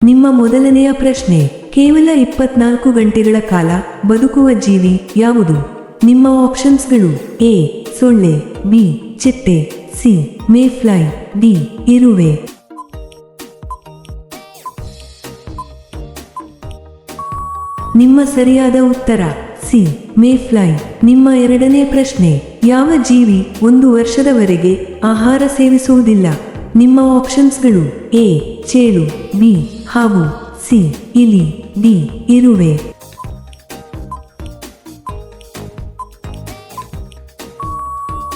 ನಿಮ್ಮ ಮೊದಲನೆಯ ಪ್ರಶ್ನೆ, ಕೇವಲ 24 ಗಂಟೆಗಳ ಕಾಲ ಬದುಕುವ ಜೀವಿ ಯಾವುದು? ನಿಮ್ಮ ಆಪ್ಷನ್ಸ್ಗಳು: ಎ ಸೊಳ್ಳೆ, ಬಿ ಚಿಟ್ಟೆ, ಸಿ ಮೇಫ್ಲೈ, ಡಿ ಇರುವೆ. ನಿಮ್ಮ ಸರಿಯಾದ ಉತ್ತರ ಸಿ ಮೇಫ್ಲೈ. ನಿಮ್ಮ ಎರಡನೇ ಪ್ರಶ್ನೆ, ಯಾವ ಜೀವಿ 1 ವರ್ಷದವರೆಗೆ ಆಹಾರ ಸೇವಿಸುವುದಿಲ್ಲ? ನಿಮ್ಮ ಆಪ್ಷನ್ಸ್ಗಳು: ಎ ಚೇಳು, ಬಿ ಹಾವು, ಸಿ ಇಲಿ, ಡಿ ಇರುವೆ.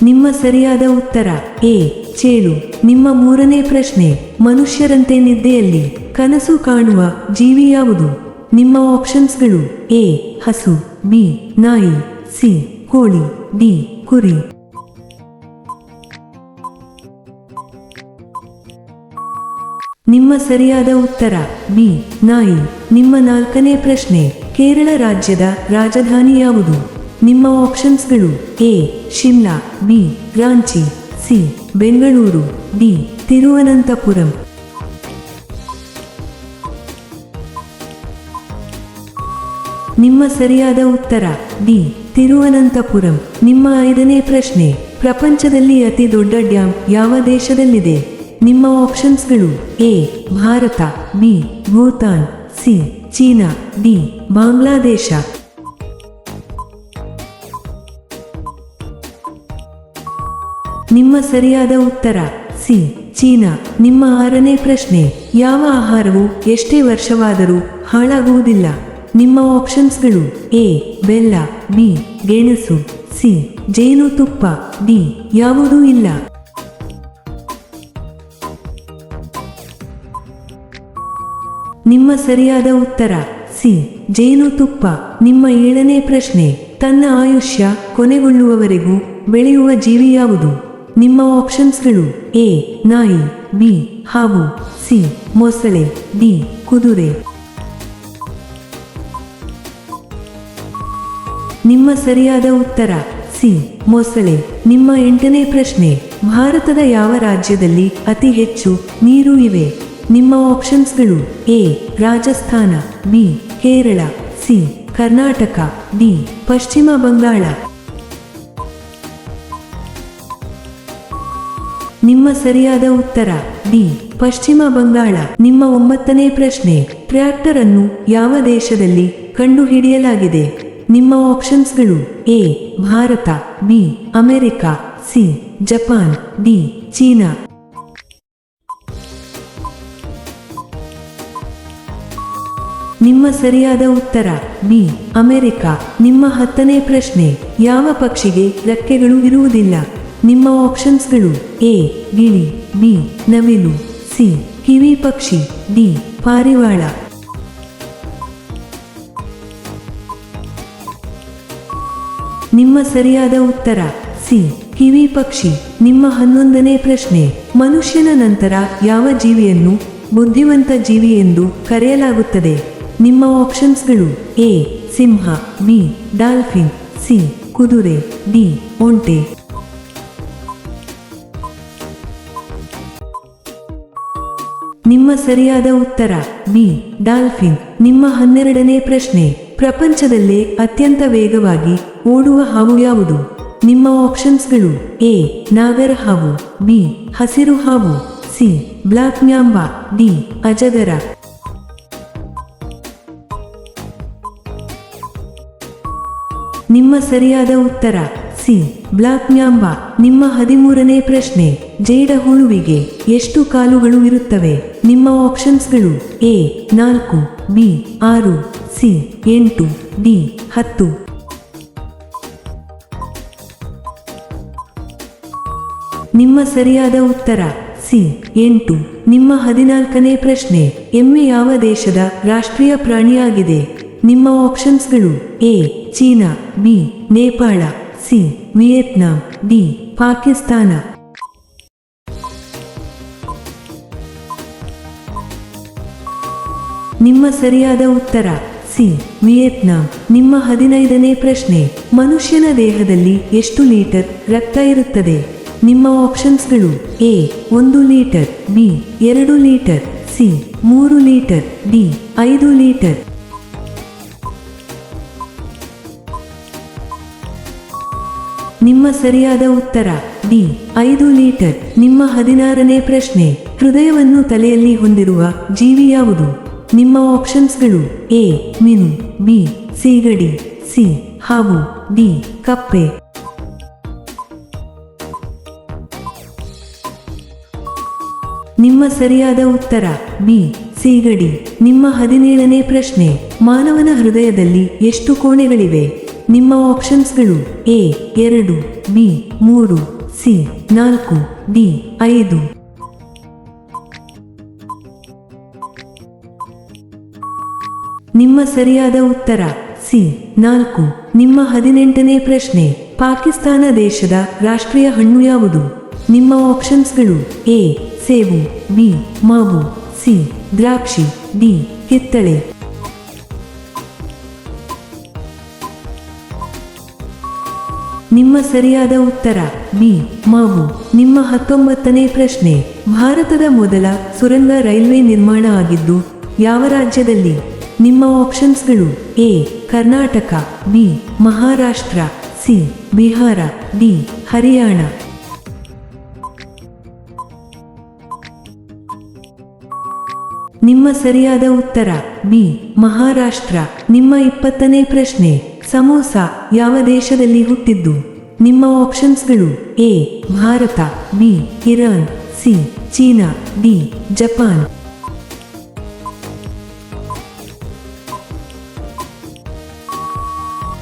ನಿಮ್ಮ ಸರಿಯಾದ ಉತ್ತರ ಎ ಚೇಳು. ನಿಮ್ಮ ಮೂರನೇ ಪ್ರಶ್ನೆ, ಮನುಷ್ಯರಂತೆ ನಿದ್ದೆಯಲ್ಲಿ ಕನಸು ಕಾಣುವ ಜೀವಿ ಯಾವುದು? ನಿಮ್ಮ ಆಪ್ಷನ್ಸ್ಗಳು: ಎ ಹಸು, ಬಿ ನಾಯಿ, ಸಿ ಕೋಳಿ, ಡಿ ಕುರಿ. ನಿಮ್ಮ ಸರಿಯಾದ ಉತ್ತರ ಬಿ ನಾಯಿ. ನಿಮ್ಮ ನಾಲ್ಕನೇ ಪ್ರಶ್ನೆ, ಕೇರಳ ರಾಜ್ಯದ ರಾಜಧಾನಿ ಯಾವುದು? ನಿಮ್ಮ ಆಪ್ಷನ್ಸ್ಗಳು: A Shimla, B Ranchi, C Bengaluru, D Thiruvananthapuram. ನಿಮ್ಮ ಸರಿಯಾದ ಉತ್ತರ ಡಿ ತಿರುವನಂತಪುರಂ. ನಿಮ್ಮ ಐದನೇ ಪ್ರಶ್ನೆ, ಪ್ರಪಂಚದಲ್ಲಿ ಅತಿ ದೊಡ್ಡ ಡ್ಯಾಂ ಯಾವ ದೇಶದಲ್ಲಿದೆ? ನಿಮ್ಮ ಆಪ್ಷನ್ಸ್ಗಳು: A Bharat, B Bhutan, C China, D Bangladesh. ನಿಮ್ಮ ಸರಿಯಾದ ಉತ್ತರ ಸಿ ಚೀನಾ. ನಿಮ್ಮ ಆರನೇ ಪ್ರಶ್ನೆ, ಯಾವ ಆಹಾರವು ಎಷ್ಟೇ ವರ್ಷವಾದರೂ ಹಾಳಾಗುವುದಿಲ್ಲ? ನಿಮ್ಮ ಆಪ್ಷನ್ಸ್ಗಳು: ಎ ಬೆಲ್ಲ, ಬಿ ಗೆಣಸು, ಸಿ ಜೇನುತುಪ್ಪ, ಡಿ ಯಾವುದೂ ಇಲ್ಲ. ನಿಮ್ಮ ಸರಿಯಾದ ಉತ್ತರ ಸಿ ಜೇನುತುಪ್ಪ. ನಿಮ್ಮ ಏಳನೇ ಪ್ರಶ್ನೆ, ತನ್ನ ಆಯುಷ್ಯ ಕೊನೆಗೊಳ್ಳುವವರೆಗೂ ಬೆಳೆಯುವ ಜೀವಿ ಯಾವುದು? ನಿಮ್ಮ ಆಪ್ಷನ್ಸ್ಗಳು: ಎ ನಾಯಿ, ಬಿ ಹಾವು, ಸಿ ಮೊಸಳೆ, ಡಿ ಕುದುರೆ. ನಿಮ್ಮ ಸರಿಯಾದ ಉತ್ತರ ಸಿ ಮೊಸಳೆ. ನಿಮ್ಮ ಎಂಟನೇ ಪ್ರಶ್ನೆ, ಭಾರತದ ಯಾವ ರಾಜ್ಯದಲ್ಲಿ ಅತಿ ಹೆಚ್ಚು ನೀರು ಇವೆ? ನಿಮ್ಮ ಆಪ್ಷನ್ಸ್ಗಳು: A Rajasthan, B Kerala, C Karnataka, D Pashchima Bangala. ನಿಮ್ಮ ಸರಿಯಾದ ಉತ್ತರ ಡಿ ಪಶ್ಚಿಮ ಬಂಗಾಳ. ನಿಮ್ಮ ಒಂಬತ್ತನೇ ಪ್ರಶ್ನೆ, ಟ್ರ್ಯಾಕ್ಟರ್ ಅನ್ನು ಯಾವ ದೇಶದಲ್ಲಿ ಕಂಡುಹಿಡಿಯಲಾಗಿದೆ? ನಿಮ್ಮ ಆಪ್ಷನ್ಸ್ಗಳು: A Bharat, B America, C Japan, D China. ನಿಮ್ಮ ಸರಿಯಾದ ಉತ್ತರ ಬಿ ಅಮೆರಿಕ. ನಿಮ್ಮ 10ನೇ ಪ್ರಶ್ನೆ, ಯಾವ ಪಕ್ಷಿಗೆ ರೆಕ್ಕೆಗಳು ಇರುವುದಿಲ್ಲ? ನಿಮ್ಮ ಆಪ್ಷನ್ಸ್ಗಳು: ಎ ಗಿಳಿ, ಬಿ ನವಿಲು, ಸಿ ಕಿವಿ ಪಕ್ಷಿ, ಡಿ ಪಾರಿವಾಳ. ನಿಮ್ಮ ಸರಿಯಾದ ಉತ್ತರ ಸಿ ಕಿವಿ ಪಕ್ಷಿ. ನಿಮ್ಮ 11ನೇ ಪ್ರಶ್ನೆ, ಮನುಷ್ಯನ ನಂತರ ಯಾವ ಜೀವಿಯನ್ನು ಬುದ್ಧಿವಂತ ಜೀವಿ ಎಂದು ಕರೆಯಲಾಗುತ್ತದೆ? ನಿಮ್ಮ ಆಪ್ಷನ್ಸ್ಗಳು: ಎ ಸಿಂಹ, ಬಿ ಡಾಲ್ಫಿನ್, ಸಿ ಕುದುರೆ, ಡಿ ಒಂಟೆ. ನಿಮ್ಮ ಸರಿಯಾದ ಉತ್ತರ ಬಿ ಡಾಲ್ಫಿನ್. ನಿಮ್ಮ 12ನೇ ಪ್ರಶ್ನೆ, ಪ್ರಪಂಚದಲ್ಲೇ ಅತ್ಯಂತ ವೇಗವಾಗಿ ಓಡುವ ಹಾವು ಯಾವುದು? ನಿಮ್ಮ ಆಪ್ಷನ್ಸ್ಗಳು: ಎ ನಾಗರ ಹಾವು, ಬಿ ಹಸಿರು ಹಾವು, ಸಿ ಬ್ಲಾಕ್ ಮ್ಯಾಂಬಾ, ಡಿ ಅಜಗರ. ನಿಮ್ಮ ಸರಿಯಾದ ಉತ್ತರ ಸಿ ಬ್ಲಾಕ್ ಮ್ಯಾಂಬಾ. ನಿಮ್ಮ 13ನೇ ಪ್ರಶ್ನೆ, ಜೇಡ ಹುಳುವಿಗೆ ಎಷ್ಟು ಕಾಲುಗಳು ಇರುತ್ತವೆ? ನಿಮ್ಮ ಆಪ್ಷನ್ಸ್ಗಳು: ಎ 4, ಬಿ 6, ಸಿ 8, ಡಿ 10. ನಿಮ್ಮ ಸರಿಯಾದ ಉತ್ತರ ಸಿ 8. ನಿಮ್ಮ 14ನೇ ಪ್ರಶ್ನೆ, ಎಮ್ಮೆ ಯಾವ ದೇಶದ ರಾಷ್ಟ್ರೀಯ ಪ್ರಾಣಿಯಾಗಿದೆ? ನಿಮ್ಮ ಆಪ್ಷನ್ಸ್ಗಳು: A China, B Nepal, C Vietnam, D Pakistan. ನಿಮ್ಮ ಸರಿಯಾದ ಉತ್ತರ ಸಿ ವಿಯೆಟ್ನಾಂ. ನಿಮ್ಮ 15ನೇ ಪ್ರಶ್ನೆ, ಮನುಷ್ಯನ ದೇಹದಲ್ಲಿ ಎಷ್ಟು ಲೀಟರ್ ರಕ್ತ ಇರುತ್ತದೆ? ನಿಮ್ಮ ಆಪ್ಷನ್ಸ್ಗಳು: A 1 litre, B 2 litre, C 3 litre, D 5 litre. ನಿಮ್ಮ ಸರಿಯಾದ ಉತ್ತರ ಡಿ 5 ಲೀಟರ್. ನಿಮ್ಮ 16ನೇ ಪ್ರಶ್ನೆ, ಹೃದಯವನ್ನು ತಲೆಯಲ್ಲಿ ಹೊಂದಿರುವ ಜೀವಿ ಯಾವುದು? ನಿಮ್ಮ ಆಪ್ಷನ್ಸ್ಗಳು: ಎ ಮೀನು, ಬಿ ಸೀಗಡಿ, ಸಿ ಹಾವು, ಡಿ ಕಪ್ಪೆ. ನಿಮ್ಮ ಸರಿಯಾದ ಉತ್ತರ ಬಿ ಸೀಗಡಿ. ನಿಮ್ಮ 17ನೇ ಪ್ರಶ್ನೆ, ಮಾನವನ ಹೃದಯದಲ್ಲಿ ಎಷ್ಟು ಕೋಣೆಗಳಿವೆ? ನಿಮ್ಮ ಆಪ್ಷನ್ಸ್ಗಳು: ಎ 2, ಬಿ 3, ಸಿ 4, ಡಿ 5. ನಿಮ್ಮ ಸರಿಯಾದ ಉತ್ತರ ಸಿ 4. ನಿಮ್ಮ 18ನೇ ಪ್ರಶ್ನೆ, ಪಾಕಿಸ್ತಾನ ದೇಶದ ರಾಷ್ಟ್ರೀಯ ಹಣ್ಣು ಯಾವುದು? ನಿಮ್ಮ ಆಪ್ಷನ್ಸ್ಗಳು: ಎ ಸೇಬು, ಬಿ ಮಾವು, ಸಿ ದ್ರಾಕ್ಷಿ, ಡಿ ಕಿತ್ತಳೆ. ನಿಮ್ಮ ಸರಿಯಾದ ಉತ್ತರ ಬಿ ಮಾವು. ನಿಮ್ಮ 19ನೇ ಪ್ರಶ್ನೆ, ಭಾರತದ ಮೊದಲ ಸುರಂಗ ರೈಲ್ವೆ ನಿರ್ಮಾಣ ಆಗಿದ್ದು ಯಾವ ರಾಜ್ಯದಲ್ಲಿ? ನಿಮ್ಮ ಆಪ್ಷನ್ಸ್ಗಳು: A Karnataka, B Maharashtra, C Bihar, D Haryana. ನಿಮ್ಮ ಸರಿಯಾದ ಉತ್ತರ ಬಿ ಮಹಾರಾಷ್ಟ್ರ. ನಿಮ್ಮ 20ನೇ ಪ್ರಶ್ನೆ, ಸಮೋಸ ಯಾವ ದೇಶದಲ್ಲಿ ಹುಟ್ಟಿದ್ದು? ನಿಮ್ಮ ಆಪ್ಷನ್ಸ್ಗಳು: A Bharat, B Iran, C China, D Japan.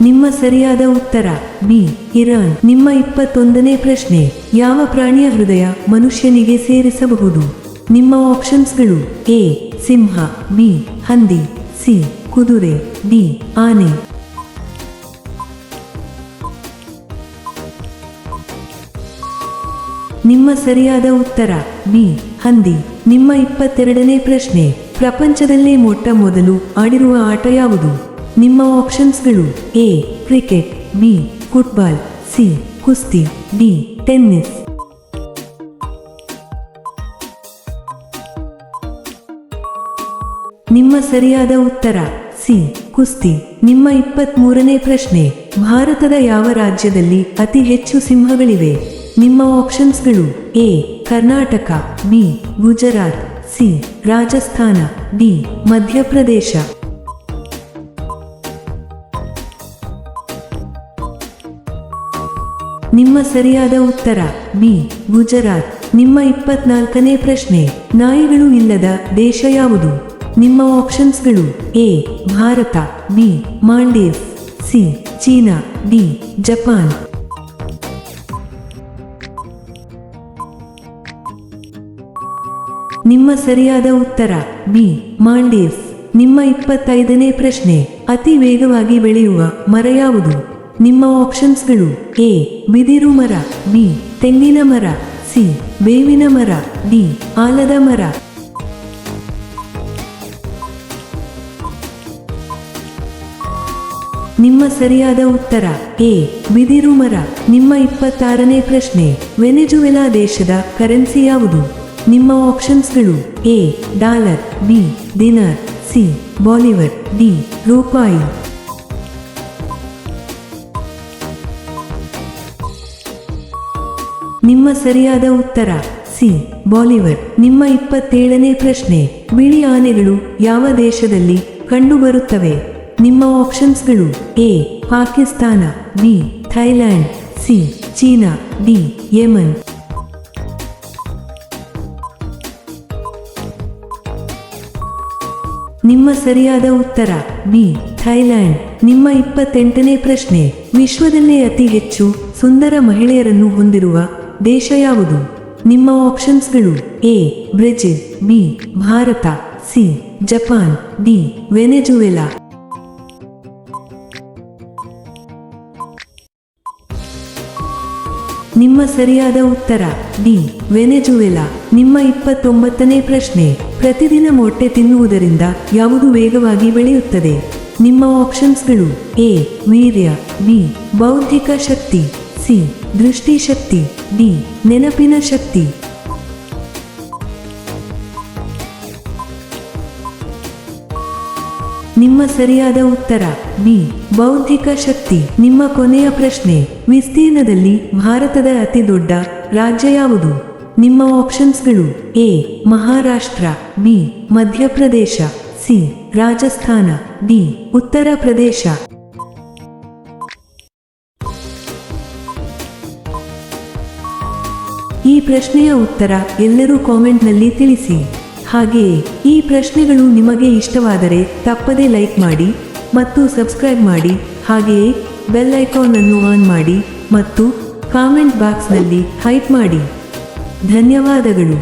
ನಿಮ್ಮ ಸರಿಯಾದ ಉತ್ತರ ಬಿ ಇರಾನ್. ನಿಮ್ಮ 21ನೇ ಪ್ರಶ್ನೆ, ಯಾವ ಪ್ರಾಣಿಯ ಹೃದಯ ಮನುಷ್ಯನಿಗೆ ಸೇರಿಸಬಹುದು? ನಿಮ್ಮ ಆಪ್ಷನ್ಸ್ಗಳು: ಎ ಸಿಂಹ, ಬಿ ಹಂದಿ, ಸಿ ಕುದುರೆ, ಡಿ ಆನೆ. ನಿಮ್ಮ ಸರಿಯಾದ ಉತ್ತರ ಬಿ ಹಂದಿ. ನಿಮ್ಮ 22ನೇ ಪ್ರಶ್ನೆ, ಪ್ರಪಂಚದಲ್ಲೇ ಮೊಟ್ಟ ಮೊದಲು ಆಡಿರುವ ಆಟ ಯಾವುದು? ನಿಮ್ಮ ಆಪ್ಷನ್ಸ್ಗಳು: A cricket, B football, C ಕುಸ್ತಿ, ಡಿ ಟೆನ್ನಿಸ್. ನಿಮ್ಮ ಸರಿಯಾದ ಉತ್ತರ ಸಿ ಕುಸ್ತಿ. ನಿಮ್ಮ 23ನೇ ಪ್ರಶ್ನೆ, ಭಾರತದ ಯಾವ ರಾಜ್ಯದಲ್ಲಿ ಅತಿ ಹೆಚ್ಚು ಸಿಂಹಗಳಿವೆ? ನಿಮ್ಮ ಆಪ್ಷನ್ಸ್ಗಳು: A Karnataka, B Gujarat, C Rajasthan, D Madhya Pradesh. ನಿಮ್ಮ ಸರಿಯಾದ ಉತ್ತರ ಬಿ ಗುಜರಾತ್. ನಿಮ್ಮ 24ನೇ ಪ್ರಶ್ನೆ, ನಾಯಿಗಳು ಇಲ್ಲದ ದೇಶ ಯಾವುದು? ನಿಮ್ಮ ಆಪ್ಷನ್ಸ್ಗಳು: A Bharat, B Maldives, C China, D Japan. ನಿಮ್ಮ ಸರಿಯಾದ ಉತ್ತರ ಬಿ ಮಾಲ್ಡೀವ್ಸ್. ನಿಮ್ಮ 25ನೇ ಪ್ರಶ್ನೆ, ಅತಿ ವೇಗವಾಗಿ ಬೆಳೆಯುವ ಮರ ಯಾವುದು? ನಿಮ್ಮ ಆಪ್ಷನ್ಸ್ಗಳು: ಎ ಬಿದಿರು ಮರ, ಬಿ ತೆಂಗಿನ ಮರ, ಸಿ ಬೇವಿನ ಮರ, ಡಿ ಆಲದ ಮರ. ನಿಮ್ಮ ಸರಿಯಾದ ಉತ್ತರ ಎ ಬಿದಿರು ಮರ. ನಿಮ್ಮ 26ನೇ ಪ್ರಶ್ನೆ, ವೆನೆಜುವೆಲಾ ದೇಶದ ಕರೆನ್ಸಿ ಯಾವುದು? ನಿಮ್ಮ ಆಪ್ಷನ್ಸ್ಗಳು: A dollar, B dinar, C bolivar, D ರೂಪಾಯಿ. ನಿಮ್ಮ ಸರಿಯಾದ ಉತ್ತರ ಸಿ ಬಾಲಿವರ್. ನಿಮ್ಮ 27ನೇ ಪ್ರಶ್ನೆ, ಬಿಳಿ ಆನೆಗಳು ಯಾವ ದೇಶದಲ್ಲಿ ಕಂಡುಬರುತ್ತವೆ? ನಿಮ್ಮ ಆಪ್ಷನ್ಸ್ಗಳು: A Pakistan, B Thailand, C China, D Yemen. ನಿಮ್ಮ ಸರಿಯಾದ ಉತ್ತರ ಬಿ ಥೈಲ್ಯಾಂಡ್. ನಿಮ್ಮ 28ನೇ ಪ್ರಶ್ನೆ, ವಿಶ್ವದಲ್ಲೇ ಅತಿ ಹೆಚ್ಚು ಸುಂದರ ಮಹಿಳೆಯರನ್ನು ಹೊಂದಿರುವ ದೇಶ ಯಾವುದು? ನಿಮ್ಮ ಆಪ್ಷನ್ಸ್ಗಳು: A Brazil, B Bharat, C Japan, D Venezuela. ನಿಮ್ಮ ಸರಿಯಾದ ಉತ್ತರ ಡಿ ವೆನೆಜುವೆಲಾ. ನಿಮ್ಮ 29ನೇ ಪ್ರಶ್ನೆ, ಪ್ರತಿದಿನ ಮೊಟ್ಟೆ ತಿನ್ನುವುದರಿಂದ ಯಾವುದು ವೇಗವಾಗಿ ಬೆಳೆಯುತ್ತದೆ? ನಿಮ್ಮ ಆಪ್ಷನ್ಸ್ಗಳು: ಎ ವೀರ್ಯ, ಬಿ ಬೌದ್ಧಿಕ ಶಕ್ತಿ, ಸಿ ದೃಷ್ಟಿಶಕ್ತಿ, ಡಿ ನೆನಪಿನ ಶಕ್ತಿ. ನಿಮ್ಮ ಸರಿಯಾದ ಉತ್ತರ ಬಿ ಬೌದ್ಧಿಕ ಶಕ್ತಿ. ನಿಮ್ಮ ಕೊನೆಯ ಪ್ರಶ್ನೆ, ವಿಸ್ತೀರ್ಣದಲ್ಲಿ ಭಾರತದ ಅತಿದೊಡ್ಡ ರಾಜ್ಯ ಯಾವುದು? ನಿಮ್ಮ ಆಪ್ಷನ್ಸ್ಗಳು: A Maharashtra, B Madhya Pradesh, C Rajasthan, D Uttar Pradesh. ಈ ಪ್ರಶ್ನೆಯ ಉತ್ತರ ಎಲ್ಲರೂ ಕಾಮೆಂಟ್ನಲ್ಲಿ ತಿಳಿಸಿ. ಹಾಗೆಯೇ ಈ ಪ್ರಶ್ನೆಗಳು ನಿಮಗೆ ಇಷ್ಟವಾದರೆ ತಪ್ಪದೇ ಲೈಕ್ ಮಾಡಿ ಮತ್ತು ಸಬ್ಸ್ಕ್ರೈಬ್ ಮಾಡಿ. ಹಾಗೆಯೇ ಬೆಲ್ ಐಕಾನ್ ಅನ್ನು ಆನ್ ಮಾಡಿ ಮತ್ತು ಕಾಮೆಂಟ್ ಬಾಕ್ಸ್ನಲ್ಲಿ ಹೈಪ್ ಮಾಡಿ. ಧನ್ಯವಾದಗಳು.